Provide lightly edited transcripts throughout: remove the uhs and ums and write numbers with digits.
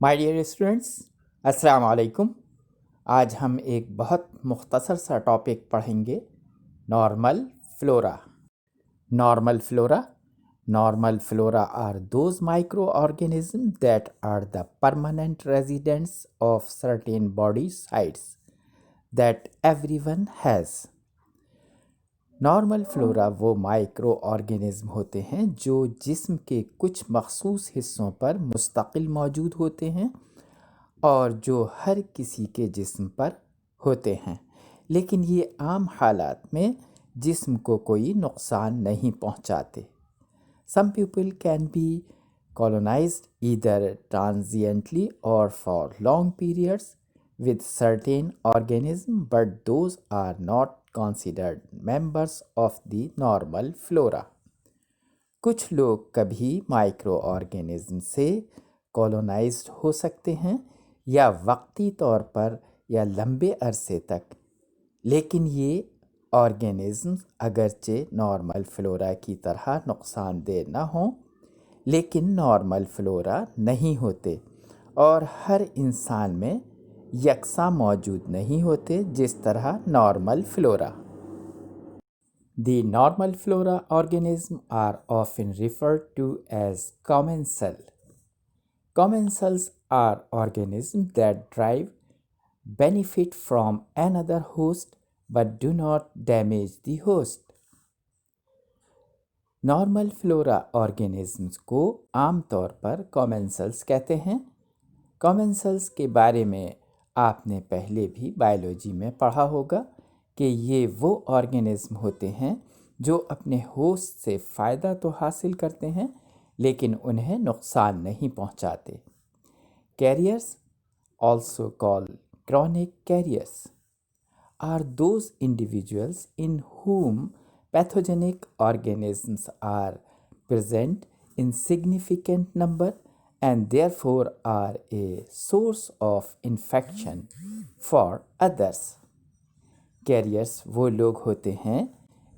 My dear students, السلام علیکم۔ آج ہم ایک بہت مختصر سا ٹاپک پڑھیں گے، normal flora. Normal flora normal flora are those microorganism that are the permanent residents of certain body sites that everyone has. Normal flora وہ مائکرو آرگینزم ہوتے ہیں جو جسم کے کچھ مخصوص حصوں پر مستقل موجود ہوتے ہیں اور جو ہر کسی کے جسم پر ہوتے ہیں، لیکن یہ عام حالات میں جسم کو کوئی نقصان نہیں پہنچاتے۔ Some people can be colonized either transiently or for long periods with certain organisms, but those are not considered members of the normal flora۔ کچھ لوگ کبھی مائکرو آرگینزم سے کولونائزڈ ہو سکتے ہیں یا وقتی طور پر یا لمبے عرصے تک، لیکن یہ آرگینزمز اگرچہ نارمل فلورا کی طرح نقصان دہ نہ ہوں، لیکن نارمل فلورا نہیں ہوتے اور ہر انسان میں یکساں موجود نہیں ہوتے جس طرح normal flora. The normal flora organisms are often referred to as commensal۔ Commensals are organisms that derive benefit from another host but do not damage the host۔ Normal flora organisms کو عام طور پر کومنسلز کہتے ہیں۔ کومنسلز کے بارے میں آپ نے پہلے بھی بائیولوجی میں پڑھا ہوگا کہ یہ وہ آرگینزم ہوتے ہیں جو اپنے ہوسٹ سے فائدہ تو حاصل کرتے ہیں لیکن انہیں نقصان نہیں پہنچاتے۔ Carriers also called chronic carriers are those individuals in whom pathogenic organisms are present in significant number and therefore are a source of infection for others۔ Carriers وہ لوگ ہوتے ہیں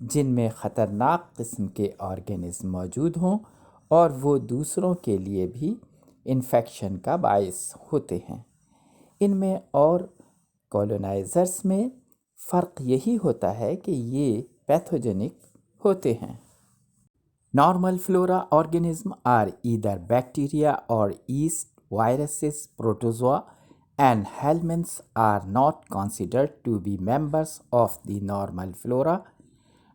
جن میں خطرناک قسم کے آرگینزم موجود ہوں اور وہ دوسروں کے لیے بھی انفیکشن کا باعث ہوتے ہیں۔ ان میں اور کولونائزرز میں فرق یہی ہوتا ہے کہ یہ پیتھوجینک ہوتے ہیں۔ Normal flora organism are either bacteria اور yeast, viruses, protozoa and helminths are not considered to be members of the normal flora,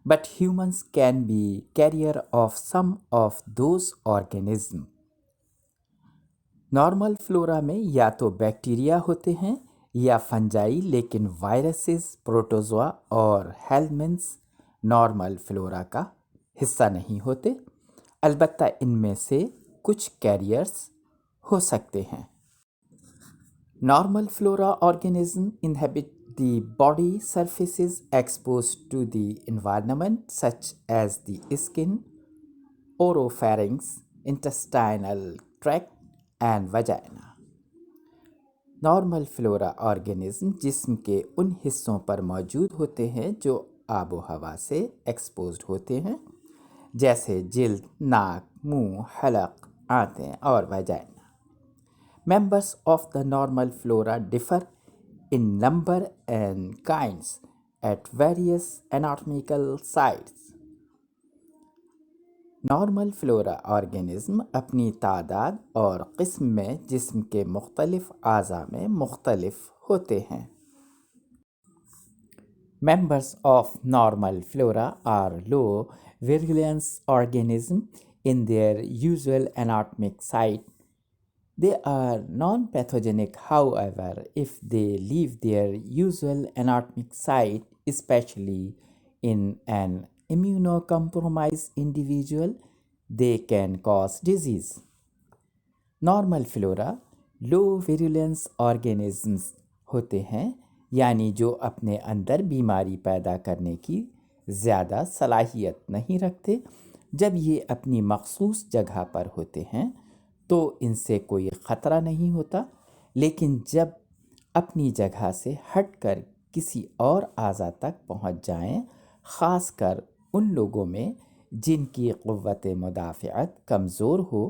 but humans can be carrier of some of those organisms۔ Normal flora میں یا تو bacteria ہوتے ہیں یا fungi, لیکن viruses, protozoa اور ہیلمنتس normal flora کا حصہ نہیں ہوتے، البتہ ان میں سے کچھ کیریئرز ہو سکتے ہیں۔ Normal flora organisms inhabit the body surfaces exposed to the environment such as the skin, oropharynx, intestinal tract and vagina۔ Normal flora organism جسم کے ان حصوں پر موجود ہوتے ہیں جو آب و ہوا سے ایکسپوزڈ ہوتے ہیں، جیسے جلد، ناک، منہ، حلق، آنتیں اور ویجائنا۔ Members of the normal flora differ in number and kinds at various anatomical sites۔ Normal flora organism اپنی تعداد اور قسم میں جسم کے مختلف اعضاء میں مختلف ہوتے ہیں۔ Members of normal flora are low virulence organisms in their usual anatomic site۔ They are non-pathogenic, however, if they leave their usual anatomic site, especially in an immunocompromised individual, they can cause disease۔ Normal flora low virulence organisms ہوتے ہیں، یعنی جو اپنے اندر بیماری پیدا کرنے کی زیادہ صلاحیت نہیں رکھتے۔ جب یہ اپنی مخصوص جگہ پر ہوتے ہیں تو ان سے کوئی خطرہ نہیں ہوتا، لیکن جب اپنی جگہ سے ہٹ کر کسی اور اعضاء تک پہنچ جائیں، خاص کر ان لوگوں میں جن کی قوت مدافعت کمزور ہو،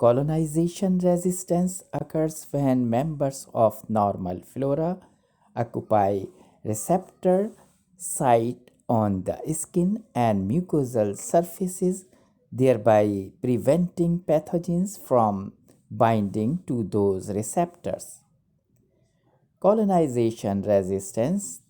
Colonization resistance occurs when members of normal flora occupy receptor site on the skin and mucosal surfaces, thereby preventing pathogens from binding to those receptors. Colonization resistance